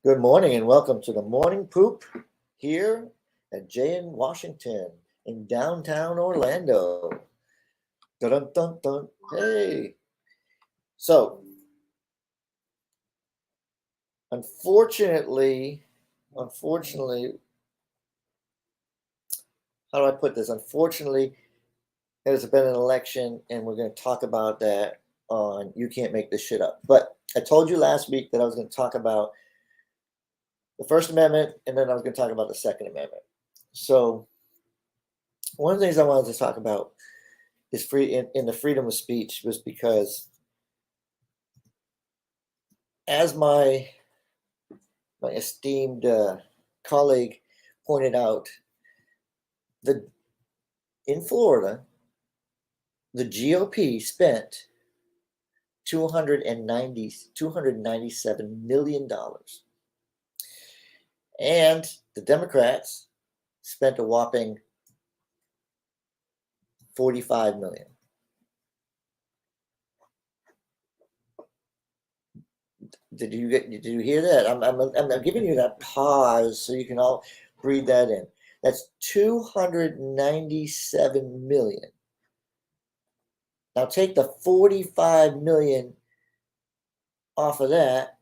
Good morning and welcome to the Morning Poop here at Jay in Washington in downtown Orlando. Dun dun dun dun. Hey. So, unfortunately, how do I put this? Unfortunately, there's been an election and we're going to talk about that on You Can't Make This Shit Up. But I told you last week that I was going to talk about the First Amendment and then I was going to talk about the Second Amendment. So, one of the things I wanted to talk about is free in the freedom of speech was because as my esteemed colleague pointed out, the in Florida, the GOP spent $297 million. And the Democrats spent a whopping $45 million. Did you hear that? I'm giving you that pause so you can all breathe that in. That's 297 million. Now take the 45 million off of that.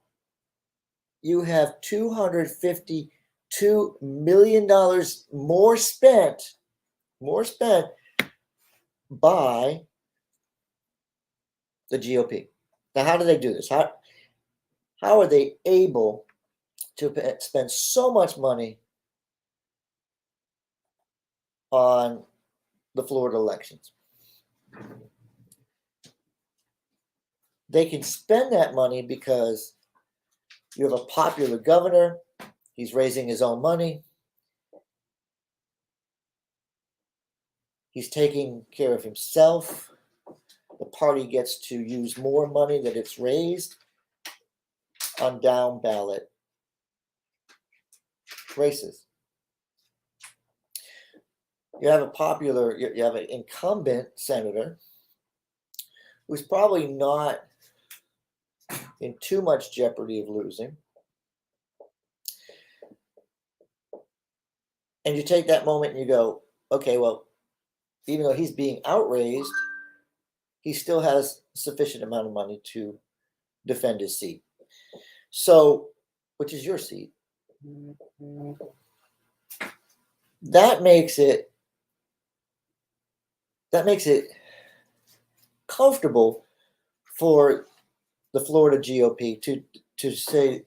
You have $252 million more spent by the GOP. Now, how do they do this? How are they able to spend so much money on the Florida elections? They can spend that money because you have a popular governor. He's raising his own money. He's taking care of himself. The party gets to use more money that it's raised on down ballot races. You have an incumbent senator who's probably not in too much jeopardy of losing. And you take that moment and you go, okay, well, even though he's being outraised, he still has sufficient amount of money to defend his seat. So, which is your seat. That makes it comfortable for the Florida GOP to say,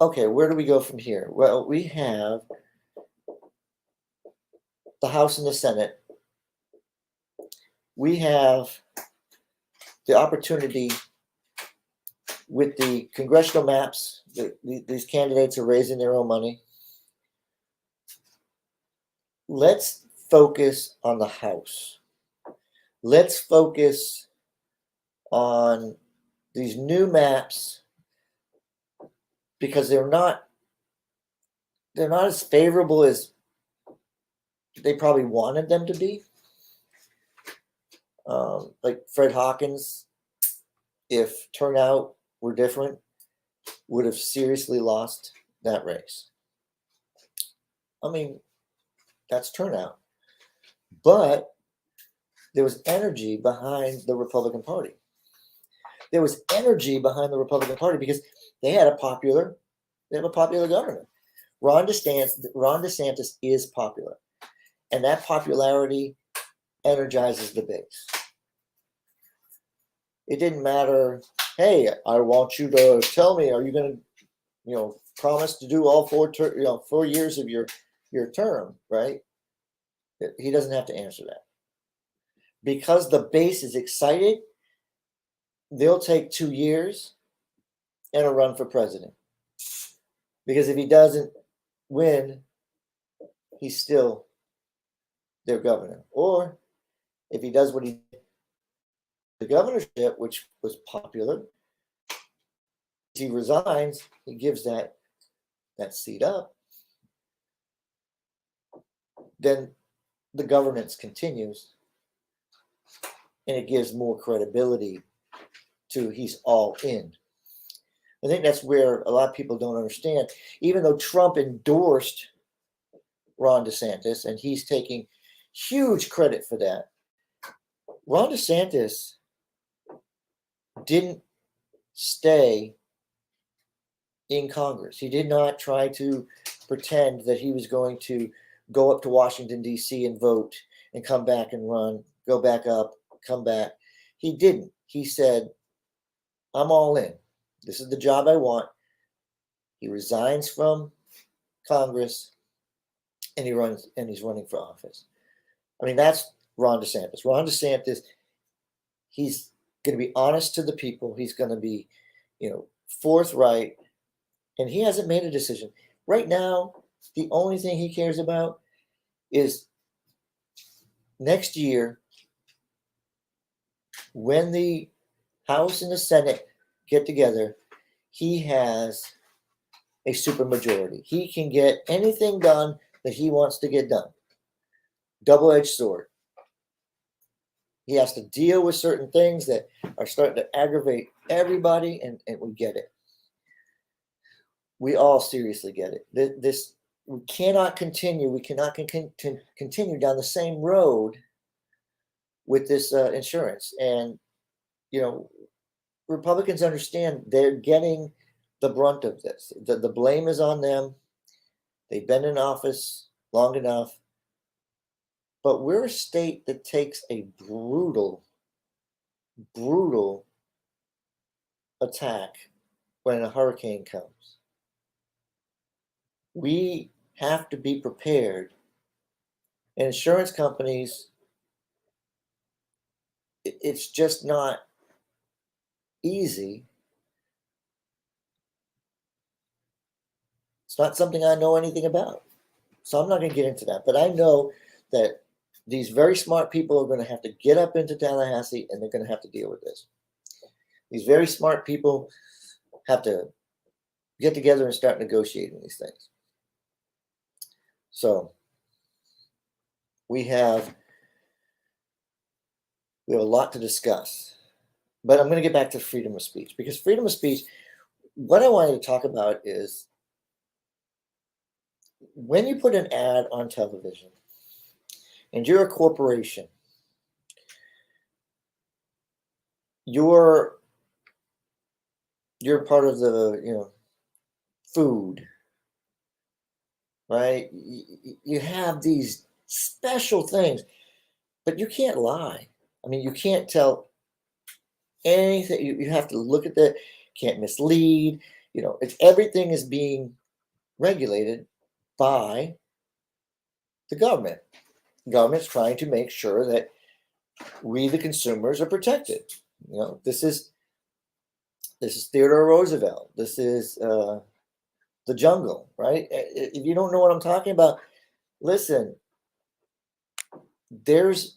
okay, where do we go from here? Well, we have the House and the Senate. We have the opportunity with the congressional maps. These candidates are raising their own money. Let's focus on the House. Let's focus on these new maps because they're not as favorable as they probably wanted them to be. Like Fred Hawkins, if turnout were different, would have seriously lost that race. I mean, that's turnout. But there was energy behind the Republican Party. There was energy behind the Republican Party because they have a popular governor. Ron DeSantis is popular. And that popularity energizes the base. It didn't matter, hey, I want you to tell me, are you going to, promise to do all 4 years of your term, right? He doesn't have to answer that. Because the base is excited, they'll take 2 years and a run for president. Because if he doesn't win, he's still their governor. Or if he does what he did, the governorship, which was popular, he resigns, he gives that seat up, then the governance continues and it gives more credibility to he's all in. I think that's where a lot of people don't understand. Even though Trump endorsed Ron DeSantis, and he's taking huge credit for that, Ron DeSantis didn't stay in Congress. He did not try to pretend that he was going to go up to Washington, D.C. and vote and come back and run, go back up, come back. He didn't. He said, I'm all in. This is the job I want. He resigns from Congress and he's running for office. I mean, that's Ron DeSantis. Ron DeSantis, he's going to be honest to the people. He's going to be, forthright. And he hasn't made a decision. Right now, the only thing he cares about is next year, when the House and the Senate get together, he has a supermajority. He can get anything done that he wants to get done. Double-edged sword. He has to deal with certain things that are starting to aggravate everybody, and we get it. We all seriously get it. This we cannot continue. We cannot continue down the same road with this insurance. And Republicans understand they're getting the brunt of this. The blame is on them. They've been in office long enough. But we're a state that takes a brutal attack when a hurricane comes. We have to be prepared. And insurance companies, it's just not easy. It's not something I know anything about. So I'm not going to get into that. But I know that these very smart people are going to have to get up into Tallahassee and they're going to have to deal with this. These very smart people have to get together and start negotiating these things. So we have a lot to discuss. But I'm going to get back to freedom of speech, because freedom of speech, what I wanted to talk about is when you put an ad on television and you're a corporation, you're part of the food, right? You have these special things, but you can't lie. I mean, you can't tell anything. You have to look at that. Can't mislead. Everything is being regulated by the government. The government's trying to make sure that we, the consumers, are protected. This is Theodore Roosevelt. This is the jungle, right? If you don't know what I'm talking about, listen. There's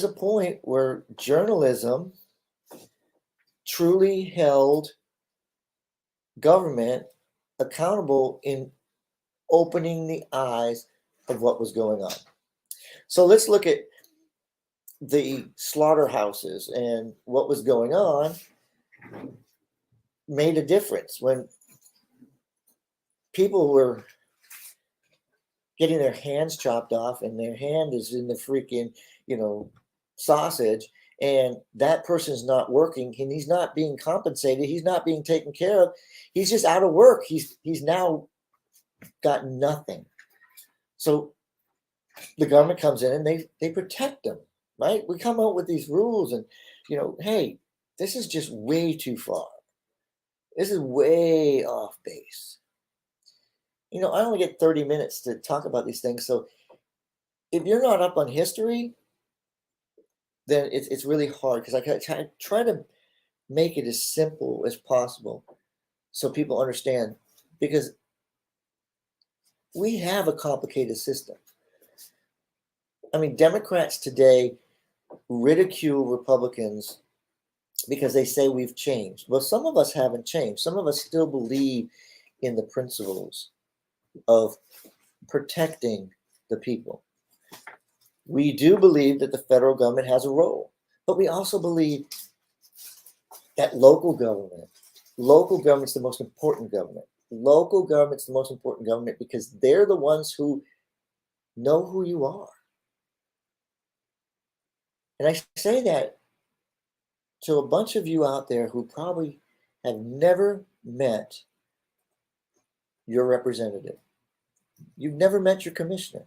a point where journalism truly held government accountable in opening the eyes of what was going on. So let's look at the slaughterhouses and what was going on. Made a difference when people were getting their hands chopped off and their hand is in the freaking, sausage, and that person's not working and he's not being compensated. He's not being taken care of. He's just out of work. He's now got nothing. So the government comes in and they protect them, right? We come out with these rules and, hey, this is just way too far. This is way off base. I only get 30 minutes to talk about these things. So if you're not up on history, then it's really hard, because I try to make it as simple as possible so people understand, because we have a complicated system. I mean, Democrats today ridicule Republicans because they say we've changed. Well, some of us haven't changed. Some of us still believe in the principles of protecting the people. We do believe that the federal government has a role, but we also believe that local government local government's the most important government. Local government's the most important government because they're the ones who know who you are. And I say that to a bunch of you out there who probably have never met your representative. You've never met your commissioner.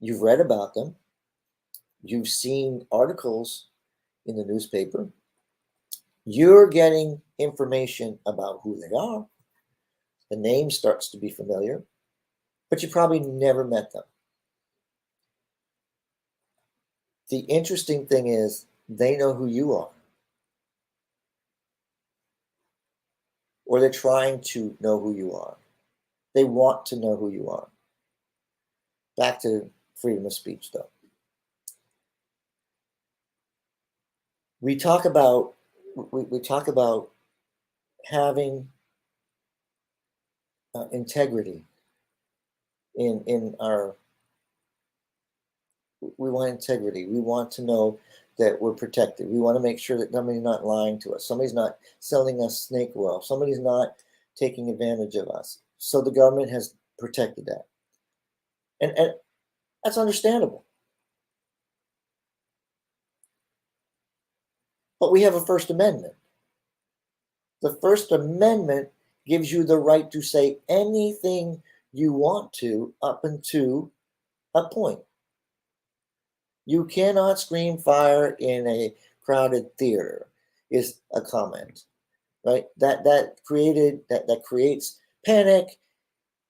You've read about them. You've seen articles in the newspaper. You're getting information about who they are. The name starts to be familiar, but you probably never met them. The interesting thing is they know who you are. Or they're trying to know who you are. They want to know who you are. Back to freedom of speech, though. We talk about having integrity in our. We want integrity. We want to know that we're protected. We want to make sure that somebody's not lying to us. Somebody's not selling us snake oil. Somebody's not taking advantage of us. So the government has protected that. And that's understandable. But we have a First Amendment. The First Amendment gives you the right to say anything you want to up until a point. You cannot scream fire in a crowded theater, is a comment, right? That creates panic.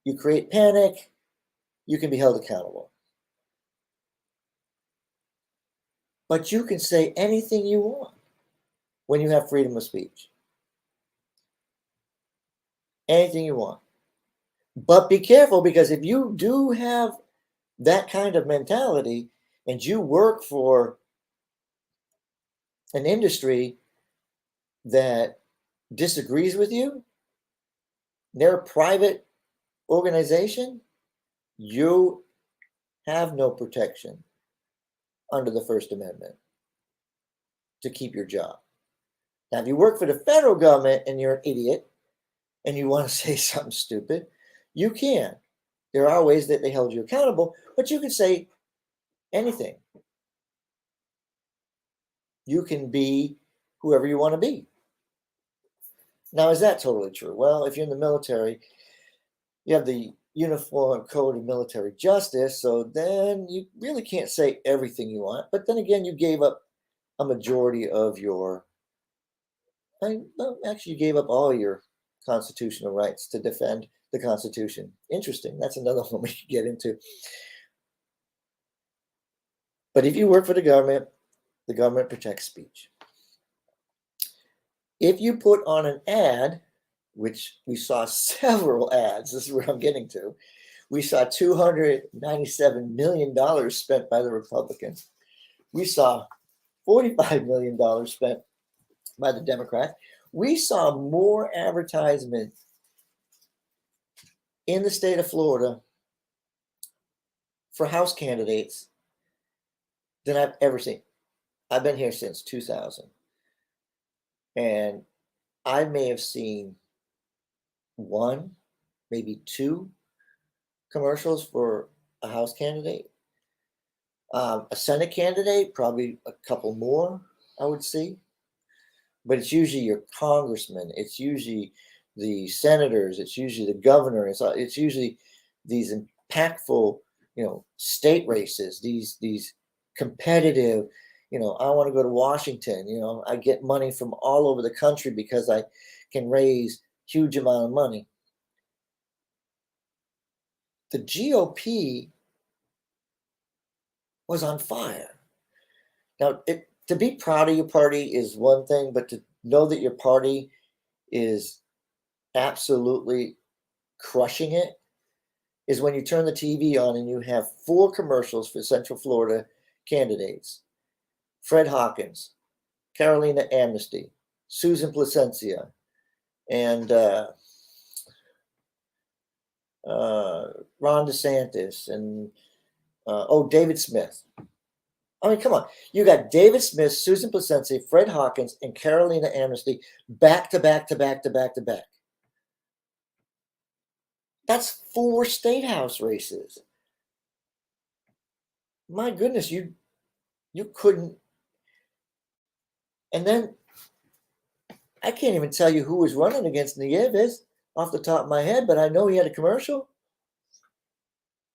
You create panic, you can be held accountable. But you can say anything you want when you have freedom of speech. Anything you want. But be careful, because if you do have that kind of mentality and you work for an industry that disagrees with you, they're a private organization, you have no protection under the First Amendment to keep your job. Now, if you work for the federal government and you're an idiot and you want to say something stupid, you can. There are ways that they hold you accountable, but you can say anything. You can be whoever you want to be. Now, is that totally true? Well, if you're in the military, you have the Uniform Code of Military Justice, so then you really can't say everything you want. But then again, you gave up a majority of your, actually, you gave up all your constitutional rights to defend the Constitution. Interesting. That's another one we could get into. But if you work for the government protects speech. If you put on an ad, which we saw several ads, this is where I'm getting to. We saw $297 million spent by the Republicans. We saw $45 million spent by the Democrats. We saw more advertisement in the state of Florida for House candidates than I've ever seen. I've been here since 2000. And I may have seen one, maybe two commercials for a House candidate. A Senate candidate, probably a couple more, I would see. But it's usually your congressman. It's usually the senators. It's usually the governor. It's usually these impactful, state races. These competitive. I want to go to Washington. I get money from all over the country because I can raise huge amount of money. The GOP was on fire. Now, to be proud of your party is one thing, but to know that your party is absolutely crushing it is when you turn the TV on and you have 4 commercials for Central Florida candidates. Fred Hawkins, Carolina Amnesty, Susan Placencia, and Ron DeSantis, and David Smith. I mean, come on. You got David Smith, Susan Placencia, Fred Hawkins, and Carolina Amnesty back to back to back to back to back. That's 4 state house races. My goodness, you couldn't. And then I can't even tell you who was running against Nieves off the top of my head, but I know he had a commercial.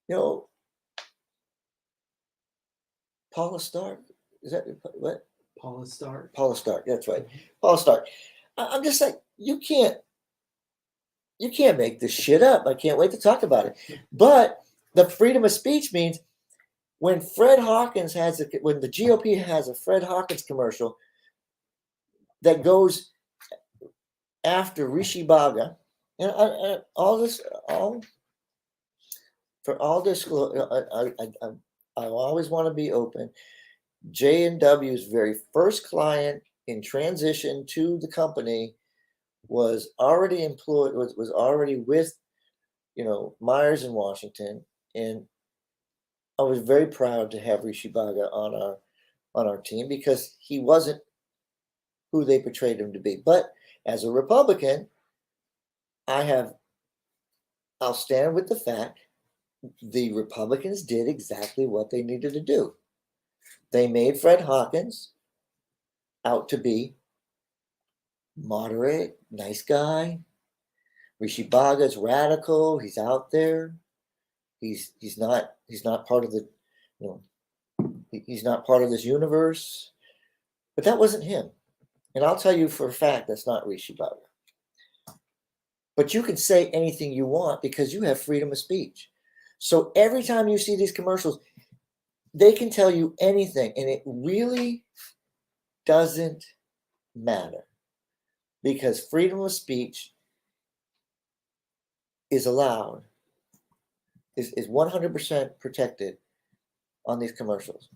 You know, Paula Stark. Is that what? Paula Stark. Paula Stark. That's right. Paula Stark. I'm just like, you can't make this shit up. I can't wait to talk about it. But the freedom of speech means when Fred Hawkins when the GOP has a Fred Hawkins commercial that goes after Rishi Baga, and for all disclosure, I always want to be open. J&W's very first client in transition to the company was already employed, was already with, Myers in Washington, and I was very proud to have Rishi Baga on our team because he wasn't who they portrayed him to be. But as a Republican, I'll stand with the fact the Republicans did exactly what they needed to do. They made Fred Hawkins out to be moderate, nice guy. Rishi Baga's radical. He's out there. He's not part of the, he's not part of this universe. But that wasn't him. And I'll tell you for a fact that's not Rishi Baga. But you can say anything you want because you have freedom of speech. So every time you see these commercials, they can tell you anything, and it really doesn't matter because freedom of speech is allowed, is 100% protected on these commercials.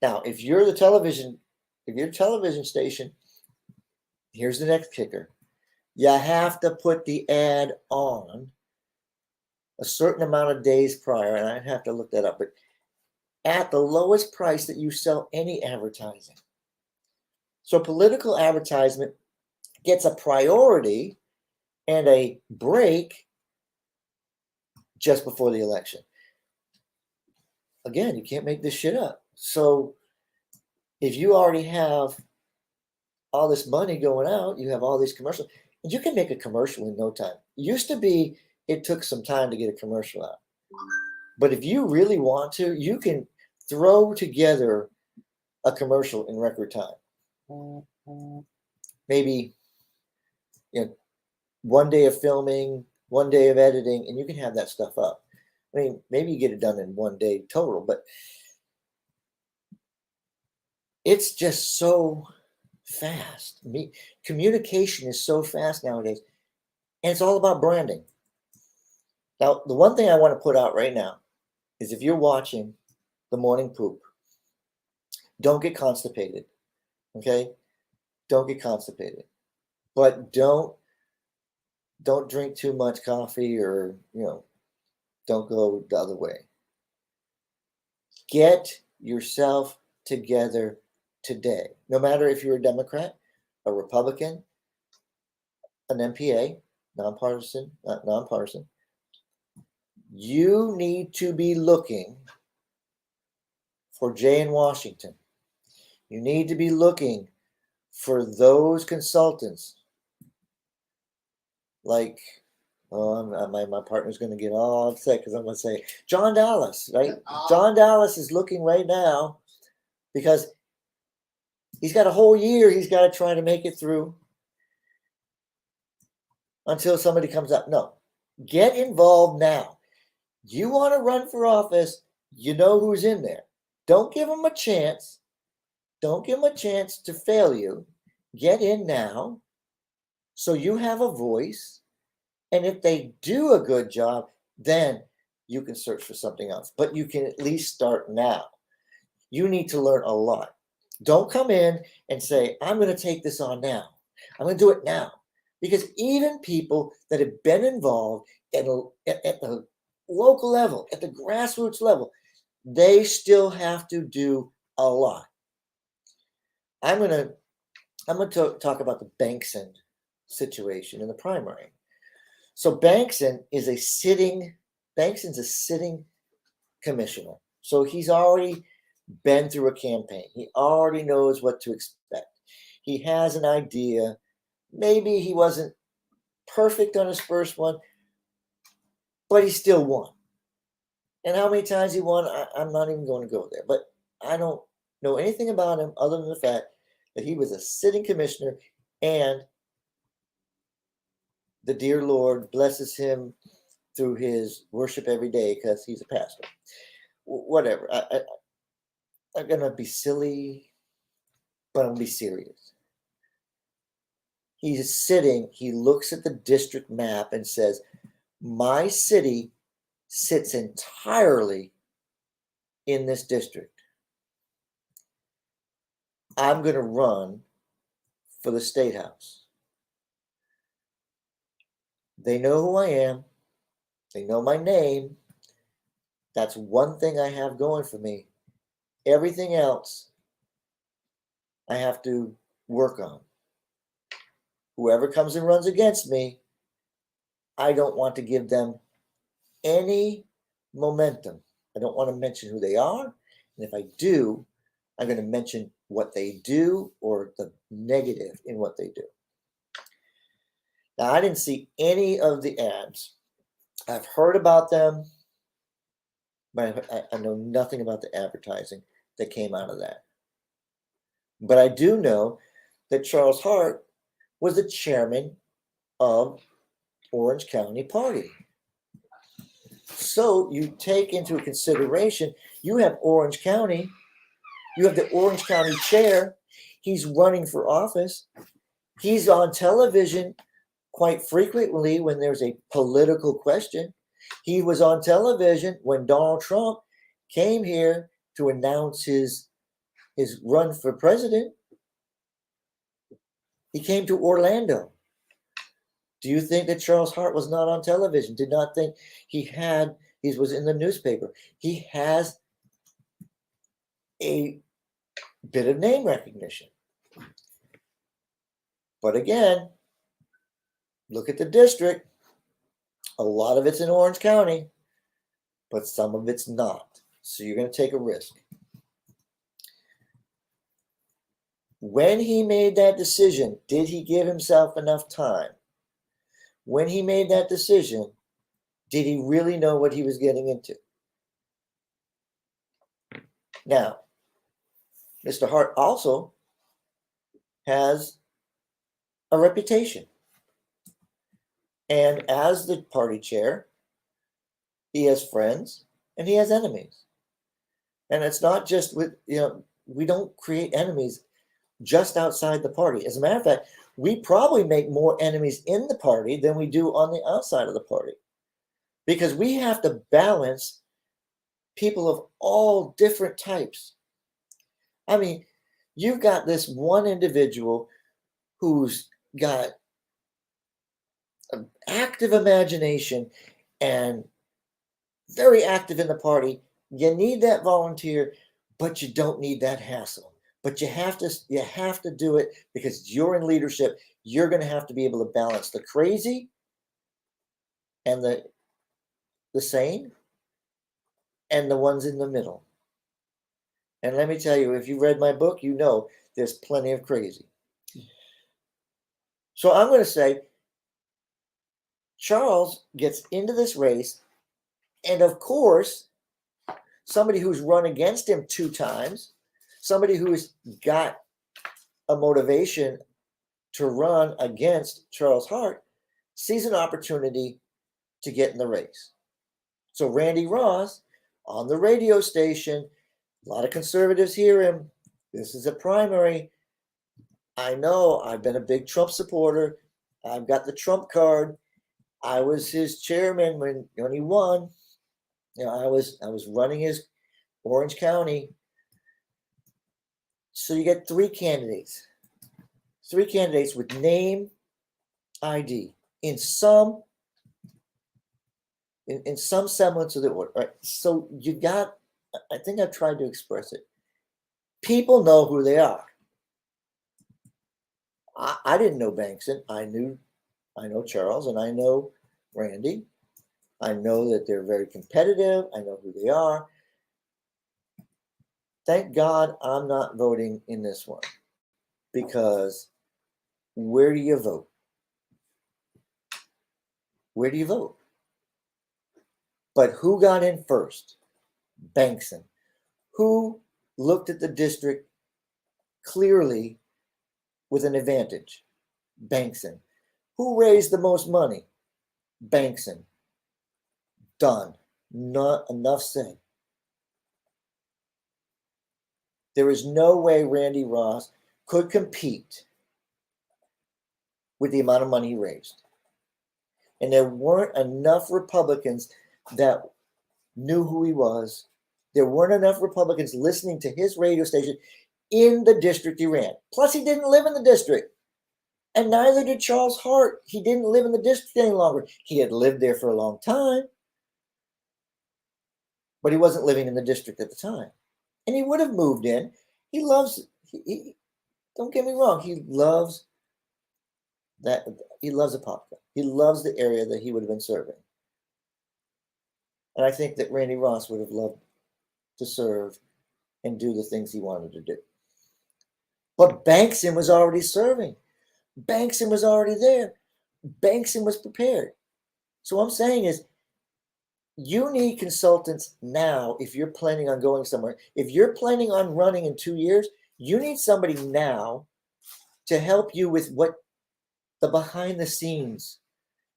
Now, if you're a television station, here's the next kicker. You have to put the ad on a certain amount of days prior, and I'd have to look that up, but at the lowest price that you sell any advertising. So political advertisement gets a priority and a break just before the election. Again, you can't make this shit up. So if you already have all this money going out, you have all these commercials, and you can make a commercial in no time. It used to be it took some time to get a commercial out. But if you really want to, you can throw together a commercial in record time. Maybe 1 day of filming, 1 day of editing, and you can have that stuff up. I mean, maybe you get it done in 1 day total, but it's just so fast. Communication is so fast nowadays, and it's all about branding. Now, the one thing I want to put out right now is if you're watching the morning poop, don't get constipated, okay? Don't get constipated, but don't drink too much coffee or, don't go the other way. Get yourself together today. No matter if you're a Democrat, a Republican, an MPA, nonpartisan, you need to be looking for Jay in Washington. You need to be looking for those consultants like, my partner's going to get all upset because I'm going to say John Dallas, right? John Dallas is looking right now because he's got a whole year he's got to try to make it through until somebody comes up. No, get involved now. You want to run for office, you know who's in there. Don't give them a chance. Don't give them a chance to fail you. Get in now so you have a voice. And if they do a good job, then you can search for something else. But you can at least start now. You need to learn a lot. Don't come in and say, I'm going to take this on now. I'm going to do it now. Because even people that have been involved at the local level, at the grassroots level, They still have to do a lot. I'm gonna talk about the Bankson situation in the primary. So Bankson's a sitting commissioner. So he's already been through a campaign. He already knows what to expect. He has an idea. Maybe he wasn't perfect on his first one, but he still won. And how many times he won, I'm not even going to go there. But I don't know anything about him other than the fact that he was a sitting commissioner, and the dear Lord blesses him through his worship every day because he's a pastor. Whatever. I'm going to be silly, but I'm going to be serious. He's sitting, he looks at the district map and says, my city sits entirely in this district. I'm going to run for the State House. They know who I am. They know my name. That's one thing I have going for me. Everything else I have to work on. Whoever comes and runs against me, I don't want to give them any momentum. I don't want to mention who they are. And if I do, I'm going to mention what they do or the negative in what they do. Now, I didn't see any of the ads. I've heard about them, but I know nothing about the advertising that came out of that. But I do know that Charles Hart was the chairman of Orange County Party. So you take into consideration, you have Orange County, you have the Orange County chair. He's running for office. He's on television quite frequently when there's a political question. He was on television when Donald Trump came here to announce his run for president. He came to Orlando. Do you think that Charles Hart was not on television? Did not think he was in the newspaper. He has a bit of name recognition. But again, look at the district. A lot of it's in Orange County, but some of it's not. So you're going to take a risk. When he made that decision, did he give himself enough time? When he made that decision, did he really know what he was getting into? Now, Mr. Hart also has a reputation. And as the party chair, he has friends and he has enemies. And it's not just we don't create enemies just outside the party. As a matter of fact, we probably make more enemies in the party than we do on the outside of the party. Because we have to balance people of all different types. I mean, you've got this one individual who's got an active imagination and very active in the party. You need that volunteer, but you don't need that hassle. But you have to do it because you're in leadership. You're going to have to be able to balance the crazy and the sane and the ones in the middle. And let me tell you, if you read my book, you know there's plenty of crazy. So I'm going to say Charles gets into this race, and of course, somebody who's run against him 2 times, somebody who's got a motivation to run against Charles Hart, sees an opportunity to get in the race. So Randy Ross on the radio station, a lot of conservatives hear him. This is a primary. I know I've been a big Trump supporter. I've got the Trump card. I was his chairman when he won. I was running his Orange County. So you get 3 candidates. 3 candidates with name ID in some semblance of the order. Right? So you got I think I've tried to express it. People know who they are. I didn't know Bankson. I know Charles, and I know Randy. I know that they're very competitive. I know who they are. Thank God I'm not voting in this one, because where do you vote? Where do you vote? But who got in first? Bankson. Who looked at the district clearly with an advantage? Bankson. Who raised the most money? Bankson. Done. Not enough said. There is no way Randy Ross could compete with the amount of money he raised. And there weren't enough Republicans that knew who he was. There weren't enough Republicans listening to his radio station in the district he ran. Plus, he didn't live in the district. And neither did Charles Hart. He didn't live in the district any longer. He had lived there for a long time, but he wasn't living in the district at the time. And he would have moved in. He loves, don't get me wrong, he loves that. He loves Apopka. He loves the area that he would have been serving. And I think that Randy Ross would have loved to serve and do the things he wanted to do. But Bankson was already serving. Bankson was already there. Bankson was prepared. So what I'm saying is, you need consultants now if you're planning on going somewhere. If you're planning on running in 2 years, you need somebody now to help you with what the behind the scenes.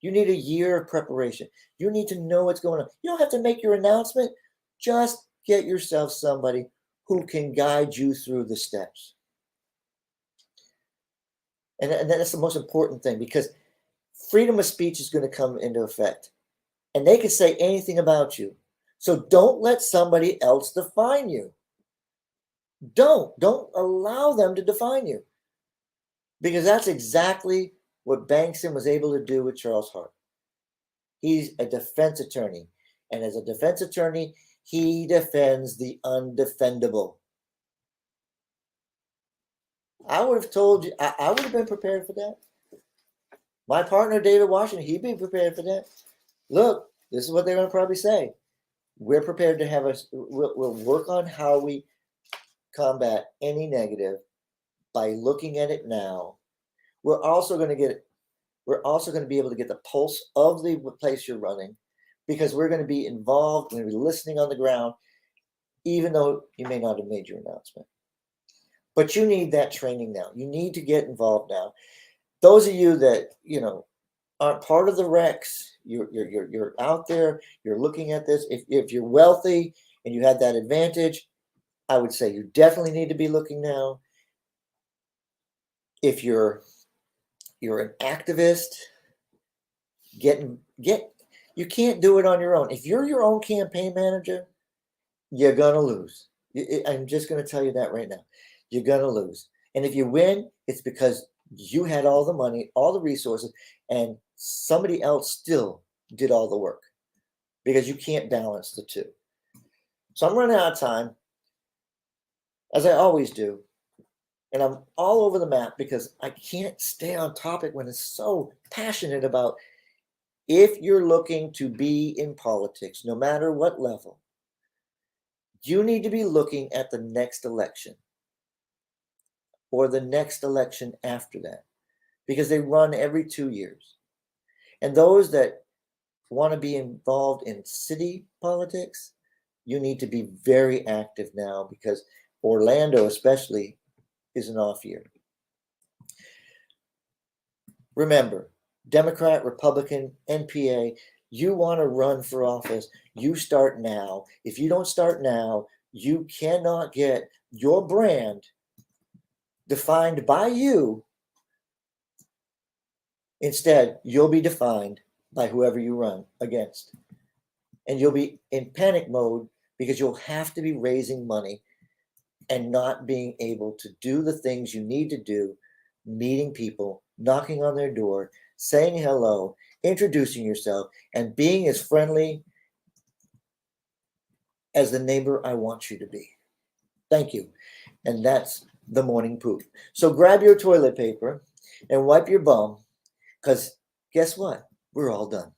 You need a year of preparation. You need to know what's going on. You don't have to make your announcement. Just get yourself somebody who can guide you through the steps. And that's the most important thing, because freedom of speech is going to come into effect. And they can say anything about you. So don't let somebody else define you. Don't allow them to define you. Because that's exactly what Bankson was able to do with Charles Hart. He's a defense attorney. And as a defense attorney, he defends the undefendable. I would have told you, I would have been prepared for that. My partner, David Washington, he'd be prepared for that. Look, this is what they're going to probably say. We're prepared to have we'll work on how we combat any negative by looking at it now. We're also going to be able to get the pulse of the place you're running, because we're going to be involved. We're going to be listening on the ground, even though you may not have made your announcement. But you need that training now. You need to get involved now. Those of you that, aren't part of the Rex, you're out there, you're looking at this. If you're wealthy and you had that advantage, I would say you definitely need to be looking now. If you're an activist, you can't do it on your own. If you're your own campaign manager, you're gonna lose. I'm just gonna tell you that right now. You're gonna lose. And if you win, it's because you had all the money, all the resources, and somebody else still did all the work, because you can't balance the two. So I'm running out of time, as I always do. And I'm all over the map because I can't stay on topic when it's so passionate about. If you're looking to be in politics, no matter what level, you need to be looking at the next election or the next election after that, because they run every 2 years. And those that want to be involved in city politics, you need to be very active now, because Orlando especially is an off year. Remember, Democrat, Republican, NPA, you want to run for office, you start now. If you don't start now, you cannot get your brand defined by you. Instead, you'll be defined by whoever you run against. And you'll be in panic mode, because you'll have to be raising money and not being able to do the things you need to do, meeting people, knocking on their door, saying hello, introducing yourself, and being as friendly as the neighbor I want you to be. Thank you. And that's the morning poop. So grab your toilet paper and wipe your bum, because guess what? We're all done.